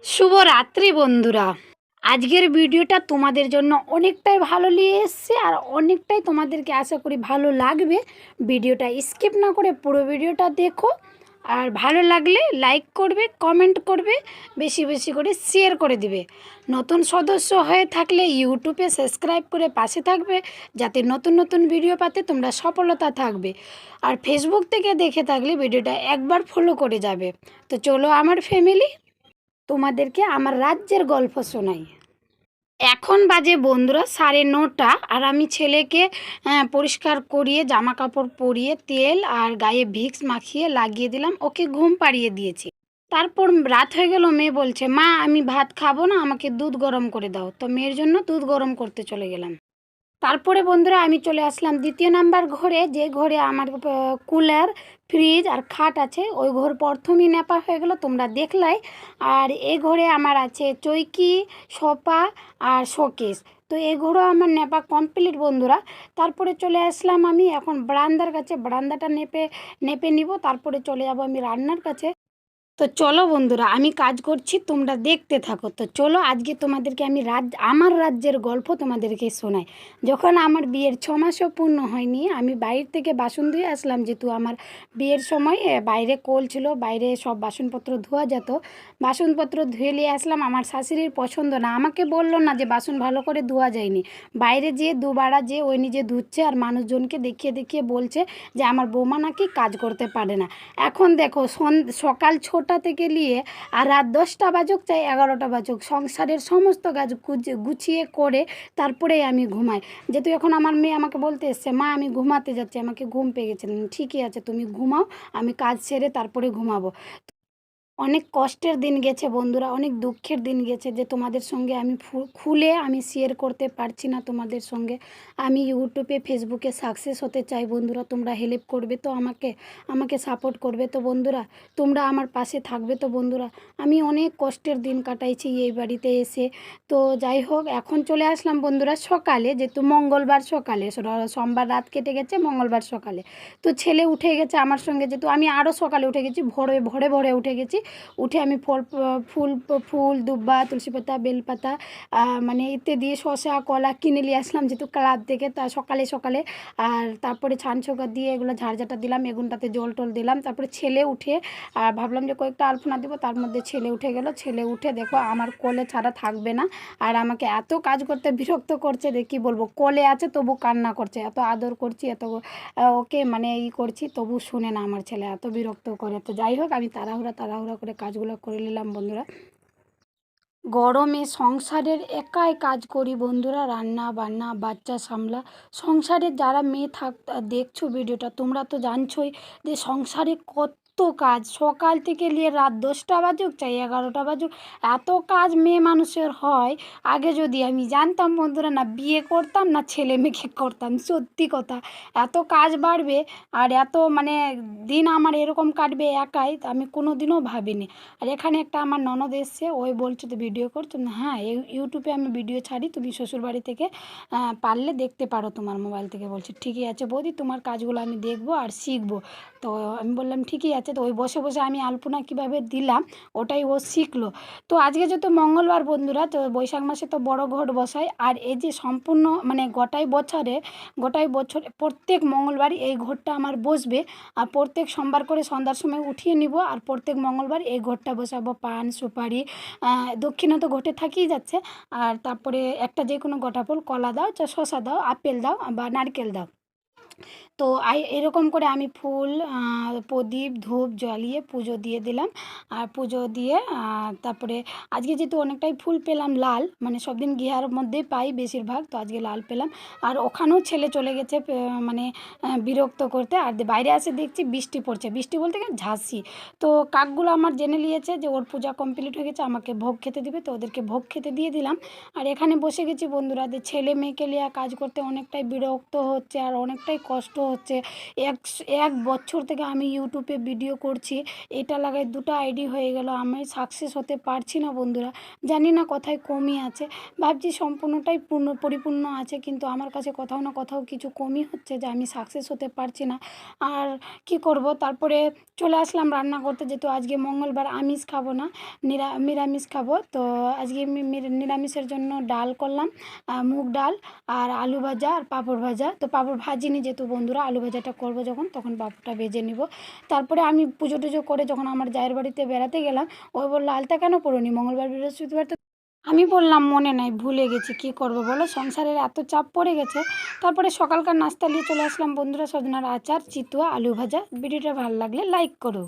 শুভ রাত্রি বন্ধুরা। আজকের ভিডিওটা তোমাদের জন্য অনেকটাই ভালো নিয়ে এসেছে আর অনেকটাই তোমাদেরকে আশা করি ভালো লাগবে। ভিডিওটা স্কিপ না করে পুরো ভিডিওটা দেখো, আর ভালো লাগলে লাইক করবে, কমেন্ট করবে, বেশি বেশি করে শেয়ার করে দিবে। নতুন সদস্য হয়ে থাকলে ইউটিউবে সাবস্ক্রাইব করে পাশে থাকবে, যাতে নতুন নতুন ভিডিও পাতে তোমরা সফলতা থাকবে। আর ফেসবুক থেকে দেখে থাকলে ভিডিওটা একবার ফলো করে যাবে। তো চলো আমার ফ্যামিলি, তোমাদেরকে আমার রাজ্যের গল্প শোনাই। এখন বাজে বন্ধুরা 9:30, আর আমি ছেলেকে পরিষ্কার করিয়ে জামা কাপড় পরিয়ে তেল আর গায়ে ভিক্স মাখিয়ে লাগিয়ে দিলাম, ওকে ঘুম পাড়িয়ে দিয়েছি। তারপর রাত হয়ে গেল, মেয়ে বলছে মা আমি ভাত খাবো না, আমাকে দুধ গরম করে দাও। তো মেয়ের জন্য দুধ গরম করতে চলে গেলাম। তারপরে বন্ধুরা আমি চলে আসলাম দ্বিতীয় নাম্বার ঘরে, যে ঘরে আমার কুলার, ফ্রিজ আর খাট আছে। ওই ঘর প্রথমেই নেপা হয়ে গেল, তোমরা দেখলাই। আর এই ঘরে আমার আছে চৌকি, সোফা আর শোকেস। তো এই ঘরও আমার নেপা কমপ্লিট বন্ধুরা। তারপরে চলে আসলাম আমি এখন বারান্দার কাছে, বারান্দাটা নেপে নিব, তারপরে চলে যাব আমি রান্নার কাছে। তো চলো বন্ধুরা, আমি কাজ করছি, তোমরা দেখতে থাকো। তো চলো আজকে তোমাদেরকে আমি আমার রাজ্যের গল্প তোমাদেরকে শোনাই। যখন আমার বিয়ের 6 মাসও পূর্ণ হয়নি, আমি বাইরে থেকে বাসন ধুয়ে আসলাম, যেহেতু আমার বিয়ের সময় বাইরে কল ছিল, বাইরে সব বাসনপত্র ধোয়া যেত। বাসনপত্র ধুয়ে নিয়ে আসলাম, আমার শাশুড়ির পছন্দ না, আমাকে বললো না যে বাসন ভালো করে ধোয়া যায়নি। বাইরে যেয়ে দুবারা যে ওই নিজে ধুচ্ছে আর মানুষজনকে দেখিয়ে দেখিয়ে বলছে যে আমার বৌমা নাকি কাজ করতে পারে না। এখন দেখো সকাল 6টা থেকে নিয়ে আর রাত 10টা বাজুক চাই 11টা বাজুক, সংসারের সমস্ত কাজ গুছিয়ে করে তারপরেই আমি ঘুমাই। যেহেতু এখন আমার মেয়ে আমাকে বলতে এসছে মা আমি ঘুমাতে যাচ্ছি, আমাকে ঘুম পেয়ে গেছে। ঠিকই আছে, তুমি ঘুমাও, আমি কাজ সেরে তারপরে ঘুমাবো। অনেক কষ্টের দিন গেছে বন্ধুরা, অনেক দুঃখের দিন গেছে, যে তোমাদের সঙ্গে আমি খুলে আমি শেয়ার করতে পারছি না তোমাদের সঙ্গে। আমি ইউটিউবে ফেসবুকে সাকসেস হতে চাই বন্ধুরা, তোমরা হেল্প করবে তো আমাকে, আমাকে সাপোর্ট করবে তো বন্ধুরা, তোমরা আমার পাশে থাকবে তো বন্ধুরা। আমি অনেক কষ্টের দিন কাটাইছি এই বাড়িতে এসে। তো যাই হোক, এখন চলে আসলাম বন্ধুরা সকালে, যেহেতু মঙ্গলবার সকালে, সোমবার রাত কেটে গেছে, মঙ্গলবার সকালে। তো ছেলে উঠে গেছে আমার সঙ্গে, যেহেতু আমি আরও সকালে উঠে গেছি, ভোরে ভোরে ভোরে উঠে গেছি। উঠে আমি ফুল ফুল দুব্বা, তুলসী পাতা, বেলপাতা, মানে এতে দিয়ে শসা কলা কিনে নিয়ে আসলাম, যেহেতু ক্লাব থেকে, তা সকালে সকালে। আর তারপরে ছান ছকা দিয়ে এগুলো ঝাড়ঝাটা দিলাম, এগুনটাতে জল টল দিলাম। তারপরে ছেলে উঠে আর ভাবলাম যে কয়েকটা আলপনা দেবো, তার মধ্যে ছেলে উঠে গেল। ছেলে উঠে দেখো আমার কোলে ছাড়া থাকবে না, আর আমাকে এত কাজ করতে বিরক্ত করছে, দেখি বলবো, কোলে আছে তবু কান্না করছে, এত আদর করছি, এত ওকে মানে করছি, তবু শুনে না আমার ছেলে, এত বিরক্ত করে। তো যাই হোক, আমি তাড়াহুড়া তাড়াহুড়া করে কাজগুলো করে নিলাম বন্ধুরা। গরমে সংসারের একাই কাজ করি বন্ধুরা, রান্না বান্না বাচ্চা সামলা। সংসারের যারা মেয়ে দেখছো ভিডিওটা, তোমরা তো জানছোই যে সংসারে কত কাজ, সকাল থেকে নিয়ে রাত 10টা বাজুক চাই 11টা বাজুক, এত কাজ মেয়ে মানুষের হয়। আগে যদি আমি জানতাম বন্ধুরা, না বিয়ে করতাম না ছেলে মেয়েকে করতাম, সত্যি কথা। এত কাজ বাড়বে আর এত মানে দিন আমার এরকম কাটবে একাই, আমি কোনো দিনও ভাবিনি। আর এখানে একটা আমার ননদ এসছে, ওই বলছে তো ভিডিও করছো না, হ্যাঁ ইউটিউবে আমি ভিডিও ছাড়ি, তুমি শ্বশুরবাড়ি থেকে পারলে দেখতে পারো তোমার মোবাইল থেকে। বলছি ঠিকই আছে বৌদি, তোমার কাজগুলো আমি দেখবো আর শিখবো। তো আমি বললাম ঠিকই আছে। তো ওই বসে বসে আমি আলপনা কীভাবে দিলাম ওটাই ও শিখলো। তো আজকে যেহেতু মঙ্গলবার বন্ধুরা, তো বৈশাখ মাসে তো বড় ঘট বসাই, আর এই যে সম্পূর্ণ মানে গোটাই বছরে প্রত্যেক মঙ্গলবার এই ঘরটা আমার বসবে। আর প্রত্যেক সোমবার করে সন্ধ্যার সময় উঠিয়ে নিব, আর প্রত্যেক মঙ্গলবার এই ঘরটা বসাবো। পান সুপারি দক্ষিণা তো ঘটে থাকিই যাচ্ছে। আর তারপরে একটা যে কোনো গোটা ফল, কলা দাও, শসা দাও, আপেল দাও বা নারকেল দাও। তো এরকম করে আমি ফুল প্রদীপ ধূপ জ্বালিয়ে পুজো দিয়ে দিলাম। আর পুজো দিয়ে তারপরে আজকে যেহেতু অনেকটাই ফুল পেলাম লাল, মানে সব দিন ঘিয়ার মধ্যেই পাই বেশিরভাগ, তো আজকে লাল পেলাম। আর ওখানেও ছেলে চলে গেছে মানে বিরক্ত করতে। আর বাইরে আসে দেখছি বৃষ্টি পড়ছে, বৃষ্টি বলতে গেলে ঝাঁসি। তো কাকগুলো আমার জেনে নিয়েছে যে ওর পূজা কমপ্লিট হয়ে গেছে, আমাকে ভোগ খেতে দিবে, তো ওদেরকে ভোগ খেতে দিয়ে দিলাম। আর এখানে বসে গেছি বন্ধুরা, যে ছেলে মেয়েকে নিয়ে কাজ করতে অনেকটাই বিরক্ত হচ্ছে আর অনেকটাই কষ্ট হচ্ছে। এক এক বছর থেকে আমি ইউটিউবে ভিডিও করছি, এটা লাগাই 2টা আইডি হয়ে গেল, আমি সাকসেস হতে পারছি না বন্ধুরা। জানি না কোথায় কমই আছে, ভাবছি সম্পূর্ণটাই পরিপূর্ণ আছে, কিন্তু আমার কাছে কোথাও না কোথাও কিছু কমই হচ্ছে যে আমি সাকসেস হতে পারছি না। আর কি করব, তারপরে চলে আসলাম রান্না করতে, যেহেতু আজকে মঙ্গলবার আমিষ খাবো না, নিরামিষ খাবো। তো আজকে আমি নিরামিষের জন্য ডাল করলাম, মুগ ডাল আর আলু ভাজা আর পাঁপড় ভাজা। তো পাঁপড় ভাজিনি যেহেতু বন্ধুরা, আলু ভাজাটা করবো যখন, তখন পাঁপড়টা ভেজে নিব। তারপরে আমি পুজো টুজো করে যখন আমার জায়ের বাড়িতে বেড়াতে গেলাম, ওই বললো আলতা কেন পড়োনি, মঙ্গলবার বৃহস্পতিবার তো। আমি বললাম মনে নাই, ভুলে গেছি, কি করব বলো, সংসারের এত চাপ পড়ে গেছে। তারপরে সকালকার নাস্তা নিয়ে চলে আসলাম বন্ধুরা, সজনার আচার, চিতুয়া, আলু ভাজা। ভিডিওটা ভালো লাগলে লাইক করো।